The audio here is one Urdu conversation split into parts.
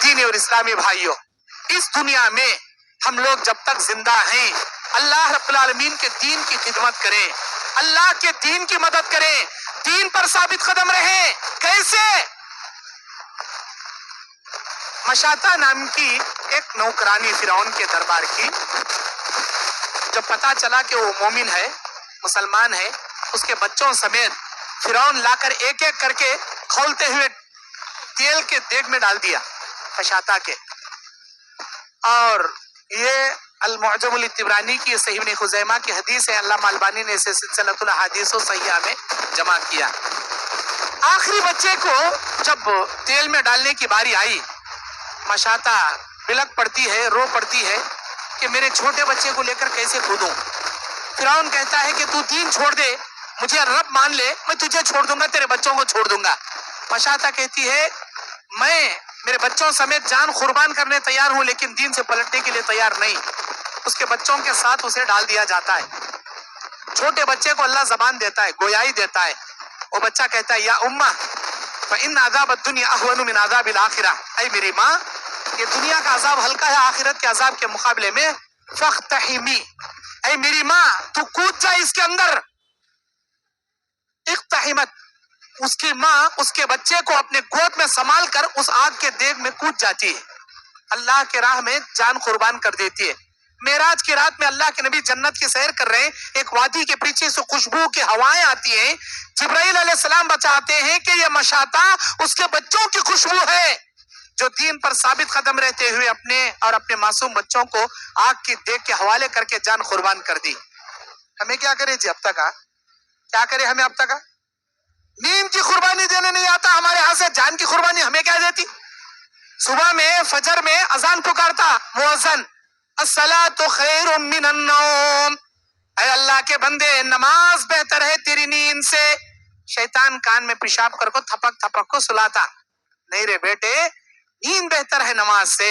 دینی اور اسلامی بھائیوں، اس دنیا میں ہم لوگ جب تک زندہ ہیں اللہ رب العالمین کے دین کی خدمت کریں، اللہ کے دین کی مدد کریں، دین پر ثابت قدم رہیں۔ کیسے؟ مشاطہ نام کی ایک نوکرانی فرعون کے دربار کی، جب پتا چلا کہ وہ مومن ہے، مسلمان ہے، اس کے بچوں سمیت فرعون لا کر ایک ایک کر کے کھولتے ہوئے تیل کے دیگ میں ڈال دیا مشاطہ کے۔ اور یہ المعجم الطبرانی کی صحیح ابن خزیمہ کی حدیث ہے، علامہ البانی نے اسے سلسلۃ الاحادیث الصحیحہ میں جمع کیا۔ آخری بچے کو جب تیل میں ڈالنے کی باری آئی، مشاطہ بلک پڑتی ہے، رو پڑتی ہے کہ میرے چھوٹے بچے کو لے کر کیسے کھودوں۔ فرعون کہتا ہے کہ تو دین چھوڑ دے، مجھے رب مان لے، میں تجھے چھوڑ دوں گا، تیرے بچوں کو چھوڑ دوں گا۔ مشاطہ کہتی ہے میں میرے بچوں سمیت جان قربان کرنے تیار ہوں، لیکن دین سے پلٹنے کے لیے تیار نہیں۔ اس کے بچوں کے ساتھ اسے ڈال دیا جاتا ہے۔ چھوٹے بچے کو اللہ زبان دیتا ہے، گویائی دیتا ہے۔ وہ بچہ کہتا ہے یا امہ فإن عذاب الدنیا اہون من عذاب الآخرہ، اے میری ماں یہ دنیا کا عذاب ہلکا ہے آخرت کے عذاب کے مقابلے میں، فاقتحمی، اے میری ماں تو کود جا اس کے اندر۔ اقتحمت، اس کی ماں اس کے بچے کو اپنے گود میں سنبھال کر اس آگ کے دیگ میں کود جاتی ہے، اللہ کے راہ میں جان قربان کر دیتی ہے۔ معراج کی رات میں اللہ کے نبی جنت کی سیر کر رہے ہیں، ایک وادی کے پیچھے سے خوشبو کی ہوائیں آتی ہیں، جبرائیل علیہ السلام بتاتے ہیں کہ یہ مشاطہ اس کے بچوں کی خوشبو ہے جو دین پر ثابت قدم رہتے ہوئے اپنے اور اپنے معصوم بچوں کو آگ کی دیگ کے حوالے کر کے جان قربان کر دی۔ ہمیں کیا کرے جی اب تک؟ کیا کرے ہمیں اب تک؟ نیند کی قربانی دینے نہیں آتا ہمارے ہاتھ سے، جان کی قربانی ہمیں کیا دیتی؟ صبح میں فجر میں اذان پکارتا مؤذن، الصلاۃ خیر من النوم، اے اللہ کے بندے نماز بہتر ہے تیری نیند سے۔ شیطان کان میں پیشاب کر کو تھپک تھپک کو سلاتا، نہیں رے بیٹے نیند بہتر ہے نماز سے،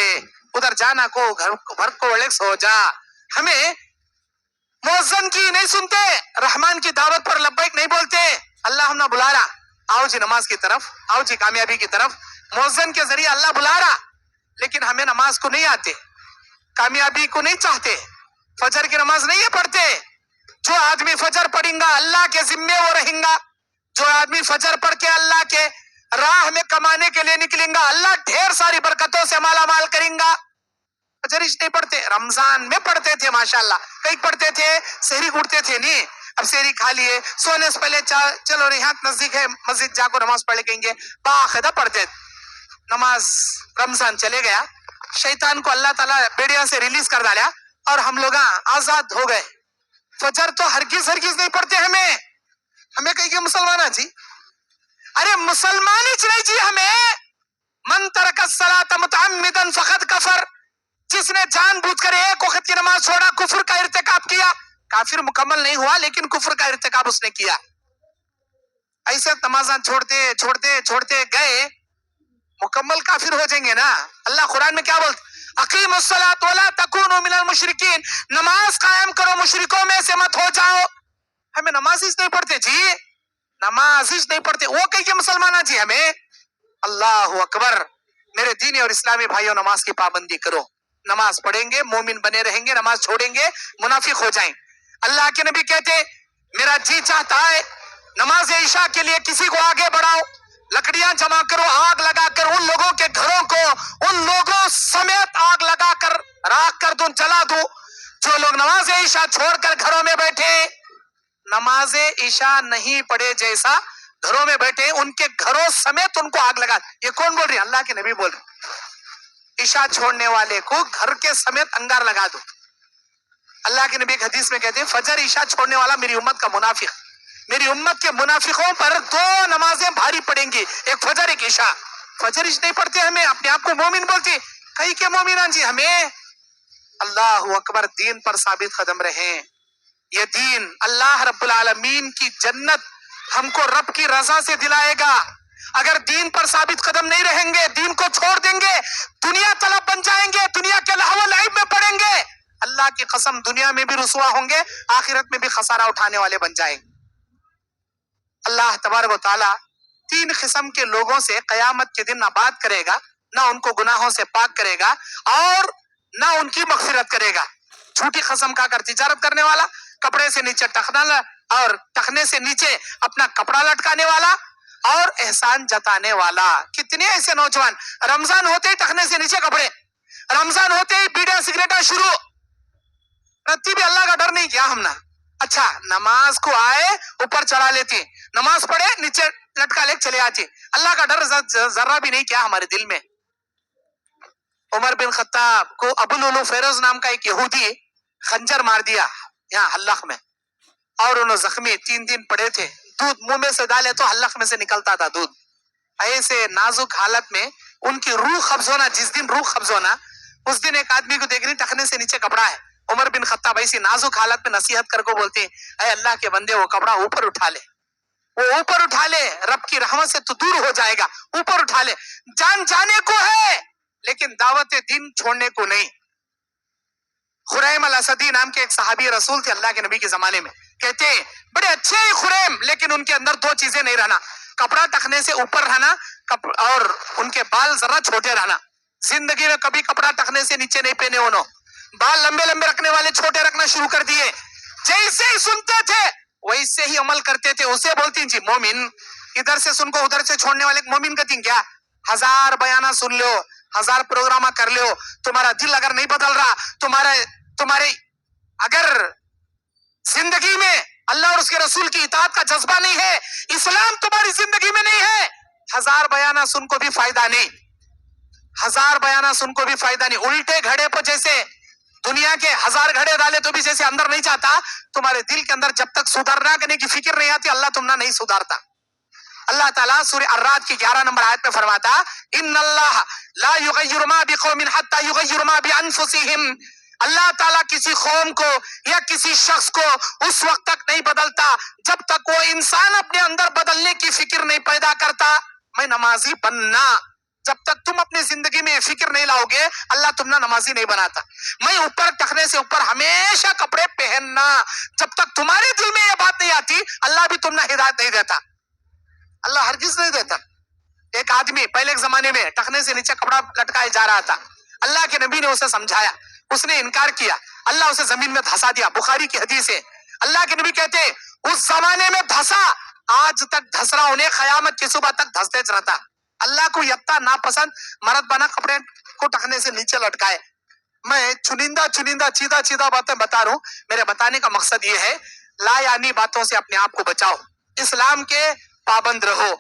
ادھر جانا کو گھر کو ریلیکس ہو جا۔ ہمیں مؤذن کی نہیں سنتے، رحمان کی دعوت پر لبیک نہیں بولتے، اللہ ہم نہ بلا رہا، آؤ جی نماز کی طرف، آؤ جی کامیابی کی طرف۔ مؤذن کے ذریعے اللہ بلا رہا، لیکن ہمیں نماز کو نہیں آتے، کامیابی کو نہیں چاہتے، فجر کی نماز نہیں پڑھتے۔ جو آدمی فجر پڑھیں گا اللہ کے ذمے وہ رہیں گا، جو آدمی فجر پڑھ کے اللہ کے راہ میں کمانے کے لیے نکلیں گا اللہ ڈھیر ساری برکتوں سے مالا مال کریں گا۔ فجر نہیں پڑھتے، رمضان میں پڑھتے تھے ماشاءاللہ، کئی پڑھتے تھے، سحری اٹھتے تھے نہیں، اب سحری کھا لیے، سونے سے پہلے چلو ریحانت نزدیک ہے مسجد جا کو نماز پڑھ لیں گے، باقاعدہ پڑھتے تھے۔ نماز رمضان چلے گیا، شیطان کو اللہ تعالیٰ بیڑیاں سے ریلیز کر ڈالا اور ہم لوگ آزاد ہو گئے۔ فجر تو ہرگز نہیں پڑھتے، ہمیں کہیں گے مسلمان جی، ارے مسلمان ہی نہیں جی، ہمیں من ترک الصلاۃ متعمدا فقد کفر، جس نے جان بوجھ کر ایک وقت کی نماز چھوڑا کفر کا ارتکاب کیا۔ کافر مکمل نہیں ہوا لیکن کفر کا ارتکاب اس نے کیا۔ ایسے نمازاں چھوڑتے چھوڑتے چھوڑتے گئے، مکمل کافر ہو جائیں گے نا۔ اللہ قرآن میں کیا بولتا؟ اقیموا الصلاۃ ولا تکونوا من المشرکین، نماز قائم کرو مشرکوں میں سے مت ہو جاؤ۔ ہمیں نماز ہی نہیں پڑھتے جی، نماز ہی نہیں پڑھتے، وہ کہیں گے مسلمان جی ہمیں۔ اللہ اکبر، میرے دینی اور اسلامی بھائیوں نماز کی پابندی کرو، نماز پڑھیں گے مومن بنے رہیں گے، نماز چھوڑیں گے منافق ہو جائیں۔ اللہ کے نبی کہتے میرا جی چاہتا ہے نماز عشاء کے لیے کسی کو آگے بڑھاؤ، لکڑیاں جمع کرو، آگ لگا کر ان لوگوں کے گھروں کو ان لوگوں سمیت آگ لگا کر راکھ کر دوں، جلا دوں جو لوگ نماز عشاء چھوڑ کر گھروں میں بیٹھے، نماز عشاء نہیں پڑھے جیسا گھروں میں بیٹھے، ان کے گھروں سمیت ان کو آگ لگا۔ یہ کون بول رہی ہے؟ اللہ کے نبی بول رہے، عشاء چھوڑنے والے کو گھر کے سمیت انگار لگا دو۔ اللہ کے نبی ایک حدیث میں کہتے ہیں فجر عشاء چھوڑنے والا میری امت کا منافق، میری امت کے منافقوں پر دو نمازیں بھاری پڑیں گی، ایک فجر ایک عشاء۔ فجر عشاء نہیں پڑھتے، ہمیں اپنے آپ کو مومن بولتے، کئی کے مومنان جی ہمیں۔ اللہ اکبر، دین پر ثابت قدم رہیں، یہ دین اللہ رب العالمین کی جنت ہم کو رب کی رضا سے دلائے گا۔ اگر دین پر ثابت قدم نہیں رہیں گے، دین کو چھوڑ دیں گے، دنیا طلب بن جائیں گے، دنیا کے لہو و لعب میں پڑیں گے، اللہ کی قسم دنیا میں بھی رسوا ہوں گے، آخرت میں بھی خسارہ اٹھانے والے بن جائیں گے۔ اللہ تبارک و تعالیٰ تین قسم کے لوگوں سے قیامت کے دن بات کرے گا۔ نہ ان کو گناہوں سے پاک کرے گا اور نہ ان کی مغفرت کرے گا. جھوٹی قسم کھا کر تجارت کرنے والا، کپڑے سے نیچے اور ٹخنے سے نیچے اپنا کپڑا لٹکانے والا اور احسان جتانے والا. کتنے ایسے نوجوان رمضان ہوتے ہی ٹخنے سے نیچے کپڑے، رمضان ہوتے ہی بیڑیاں سگریٹیں شروع. رتی بھی اللہ کا ڈر نہیں کیا ہم نے. اچھا نماز کو آئے اوپر چڑھا لیتی، نماز پڑھے نیچے لٹکا لے چلے آتی. اللہ کا ڈر ذرہ بھی نہیں کیا ہمارے دل میں. عمر بن خطاب کو ابو لولو فیروز نام کا ایک یہودی خنجر مار دیا یہاں حلق میں، اور انہوں زخمی 3 دن پڑے تھے. دودھ منہ میں سے ڈالے تو حلق میں سے نکلتا تھا دودھ. ایسے نازک حالت میں ان کی روح قبض ہونا، جس دن روح قبض ہونا اس دن ایک آدمی کو دیکھ رہی ٹخنے سے نیچے کپڑا ہے. عمر بن خطاب ایسی نازک حالت میں نصیحت کر کو بولتے ہیں اے اللہ کے بندے وہ کپڑا اوپر اٹھا لے، وہ اوپر اٹھا لے، رب کی رحمت سے تو دور ہو جائے گا، اوپر اٹھا لے. جان جانے کو ہے لیکن دعوت دین چھوڑنے کو نہیں. خریم الاسدی نام کے ایک صحابی رسول تھے اللہ کے نبی کے زمانے میں، کہتے ہیں بڑے اچھے ہی خریم، لیکن ان کے اندر 2 چیزیں نہیں رہنا، کپڑا ٹخنے سے اوپر رہنا اور ان کے بال ذرا چھوٹے رہنا. زندگی میں کبھی کپڑا ٹخنے سے نیچے نہیں پہنے انہوں، بال لمبے لمبے رکھنے والے چھوٹے رکھنا شروع کر دیے. جیسے ہی سنتے تھے ویسے ہی عمل کرتے تھے. اسے بولتی جی مومن، ادھر سے سن کو ادھر سے چھوڑنے والے مومن کہتی ہیں کیا؟ 1000 بیانہ سن لو، 1000 پروگرامہ کر لو، تمہارا دل اگر نہیں بدل رہا، تمہارے اگر زندگی میں اللہ اور اس کے رسول کی اطاعت کا جذبہ نہیں ہے، اسلام تمہاری زندگی میں نہیں ہے، 1000 بیانہ سن کو بھی فائدہ نہیں. 1000 بیانہ سن کو بھی فائدہ نہیں. الٹے گھڑے پر جیسے دنیا کے 1000 گھڑے ڈالے تو بھی جیسے اندر نہیں جاتا، تمہارے دل کے اندر جب تک سدھرنا کرنے کی فکر نہیں آتی اللہ تم نہ نہیں سدھارتا. اللہ تعالیٰ سورہ الرعد کی 11 نمبر آیت میں فرماتا ان اللہ لا یغیر ما بقوم حتی یغیر ما بانفسہم. اللہ تعالیٰ کسی قوم کو یا کسی شخص کو اس وقت تک نہیں بدلتا جب تک وہ انسان اپنے اندر بدلنے کی فکر نہیں پیدا کرتا. میں نمازی بننا، جب تک تم اپنی زندگی میں فکر نہیں لاؤ گے اللہ تم نہ نمازی نہیں بناتا. میں اوپر ٹخنے سے اوپر ہمیشہ کپڑے پہننا، جب تک تمہارے دل میں یہ بات نہیں آتی اللہ بھی تم نہ ہدایت نہیں دیتا، اللہ ہرگز نہیں دیتا. ایک آدمی پہلے ایک زمانے میں ٹخنے سے نیچے کپڑا لٹکائے جا رہا تھا، اللہ کے نبی نے اسے سمجھایا، اس نے انکار کیا، اللہ اسے زمین میں دھسا دیا. بخاری کی حدیث ہے، اللہ کے نبی کہتے اس زمانے میں دھسا، آج تک دھس رہا، انہیں قیامت کی صبح تک دھستے رہتا. اللہ کو یتا ناپسند مرد بنا کپڑے کو ٹخنے سے نیچے لٹکائے. میں چیدہ باتیں بتا رہا ہوں. میرے بتانے کا مقصد یہ ہے لا یعنی باتوں سے اپنے آپ کو بچاؤ، اسلام کے پابند رہو،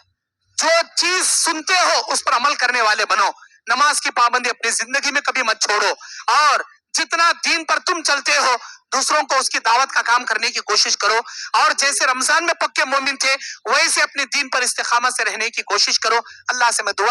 جو چیز سنتے ہو اس پر عمل کرنے والے بنو. نماز کی پابندی اپنی زندگی میں کبھی مت چھوڑو، اور جتنا دین پر تم چلتے ہو دوسروں کو اس کی دعوت کا کام کرنے کی کوشش کرو، اور جیسے رمضان میں پکے مومن تھے ویسے اپنے دین پر استقامت سے رہنے کی کوشش کرو. اللہ سے میں دعا